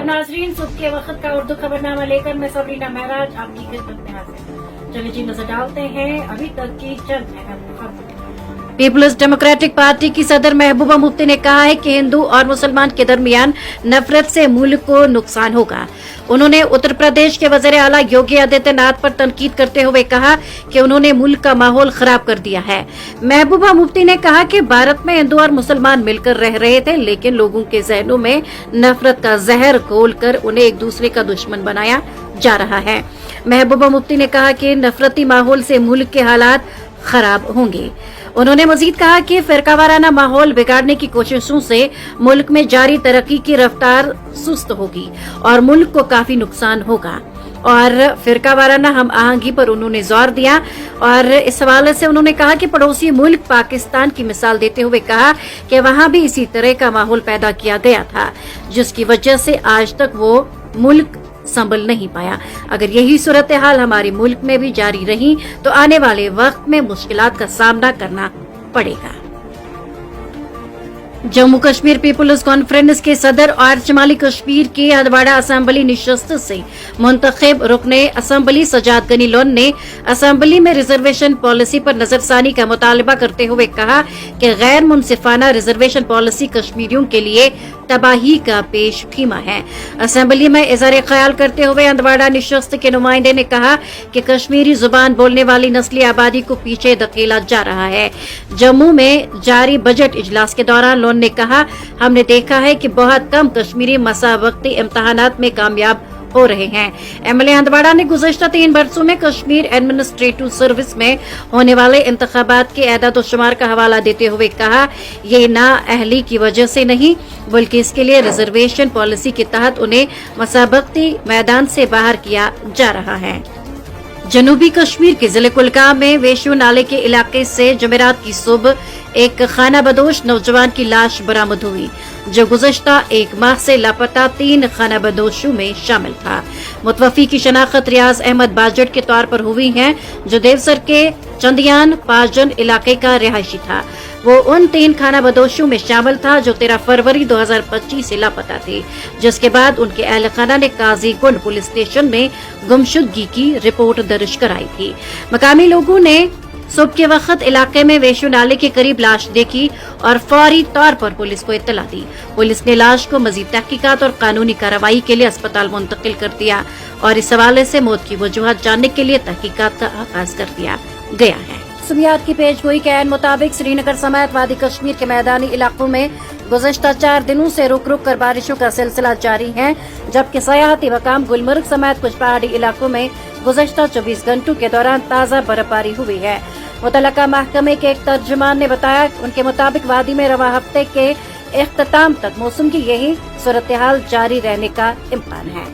और नाजरीन, सुबह के वक्त का उर्दू खबरनामा लेकर मैं सबरीना महराज आपकी खिदमत में हाजिर हूं। चलिए जी, नजर डालते हैं अभी तक की चंद अहम खबरों। पीपल्स डेमोक्रेटिक पार्टी की सदर महबूबा मुफ्ती ने कहा है कि हिंदू और मुसलमान के दरमियान नफरत से मुल्क को नुकसान होगा। उन्होंने उत्तर प्रदेश के वज़ीर आला योगी आदित्यनाथ पर तनकीद करते हुए कहा कि उन्होंने मुल्क का माहौल खराब कर दिया है। महबूबा मुफ्ती ने कहा कि भारत में हिंदू और मुसलमान मिलकर रह रहे थे, लेकिन लोगों के जहनों में नफरत का जहर घोलकर उन्हें एक दूसरे का दुश्मन बनाया जा रहा है। महबूबा मुफ्ती ने कहा कि नफरती माहौल से मुल्क के हालात खराब होंगे। उन्होंने मजीद कहा कि फिरकावाराना माहौल बिगाड़ने की कोशिशों से मुल्क में जारी तरक्की की रफ्तार सुस्त होगी और मुल्क को काफी नुकसान होगा। और फिरकावाराना हम आहंगी पर उन्होंने जोर दिया और इस हवाले से उन्होंने कहा कि पड़ोसी मुल्क पाकिस्तान की मिसाल देते हुए कहा कि वहां भी इसी तरह का माहौल पैदा किया गया था, जिसकी वजह से आज तक वो मुल्क संभल नहीं पाया। अगर यही सूरत हाल हमारे मुल्क में भी जारी रही तो आने वाले वक्त में मुश्किलात का सामना करना पड़ेगा। जम्मू कश्मीर पीपुल्स कॉन्फ्रेंस के सदर और शमाली कश्मीर के हंदवाड़ा असेंबली निशस्त से मुंतखब रुकने असेंबली सजाद गनी लोन ने असेंबली में रिजर्वेशन पॉलिसी पर नजरसानी का मुतालबा करते हुए कहा कि गैर मुनसिफाना रिजर्वेशन पॉलिसी कश्मीरियों के लिए तबाही का पेश खीमा है। असेंबली में इजहार ख्याल करते हुए हंदवाड़ा निशस्त के नुमाइंदे ने कहा कि कश्मीरी जुबान बोलने वाली नस्ली आबादी को पीछे धकेला जा रहा है। जम्मू में जारी बजट इजलास के दौरान लोन ने कहा, हमने देखा है कि बहुत कम कश्मीरी मसावक्ती इम्तहानात में कामयाब हो रहे हैं। एमएलए हंदवाड़ा ने गुज़श्ता 3 बरसों में कश्मीर एडमिनिस्ट्रेटिव सर्विस में होने वाले इंतखाबात के एदाद शुमार का हवाला देते हुए कहा, ये नाअहली की वजह से नहीं बल्कि इसके लिए रिजर्वेशन पॉलिसी के तहत उन्हें मसाबक्ती मैदान से बाहर किया जा रहा है। जनूबी कश्मीर के जिले कुलगाम में वेशू नाले के इलाके से जुमेरात की सुबह एक खाना बदोश नौजवान की लाश बरामद हुई, जो गुज़श्ता 1 माह से लापता 3 खाना बदोशों में शामिल था। मुतवफ़ी की शनाख्त रियाज अहमद बाजट के तौर पर हुई है, जो देवसर के चंदियान पाजन इलाके का रिहायशी था। वो उन 3 खाना बदोशों में शामिल था जो 13 फरवरी 2025 से लापता थे, जिसके बाद उनके अहल खाना ने काजी गुंड पुलिस स्टेशन में गुमशुदगी की रिपोर्ट दर्ज कराई थी। मकामी लोगों ने सुबह के वक्त इलाके में वेशू नाले के करीब लाश देखी और फौरी तौर पर पुलिस को इत्तला दी। पुलिस ने लाश को मजीद तहकीकात और कानूनी कार्रवाई के लिए अस्पताल मुंतकिल कर दिया और इस हवाले से मौत की वजूहत जानने के लिए तहकीकात का आगाज कर दिया गया है। मौसमियात की पेशगोई के ऐन मुताबिक श्रीनगर समेत वादी कश्मीर के मैदानी इलाकों में गुज़श्ता 4 दिनों से रुक रुक कर बारिशों का सिलसिला जारी है, जबकि सयाहती मकाम गुलमर्ग समेत कुछ पहाड़ी इलाकों में गुज़श्ता 24 घंटों के दौरान ताज़ा बर्फबारी हुई है। मुतल्लका महकमे के एक तर्जुमान ने बताया, उनके मुताबिक वादी में रवा हफ्ते के इख्तिताम तक मौसम की यही सूरत हाल जारी रहने का इम्कान है।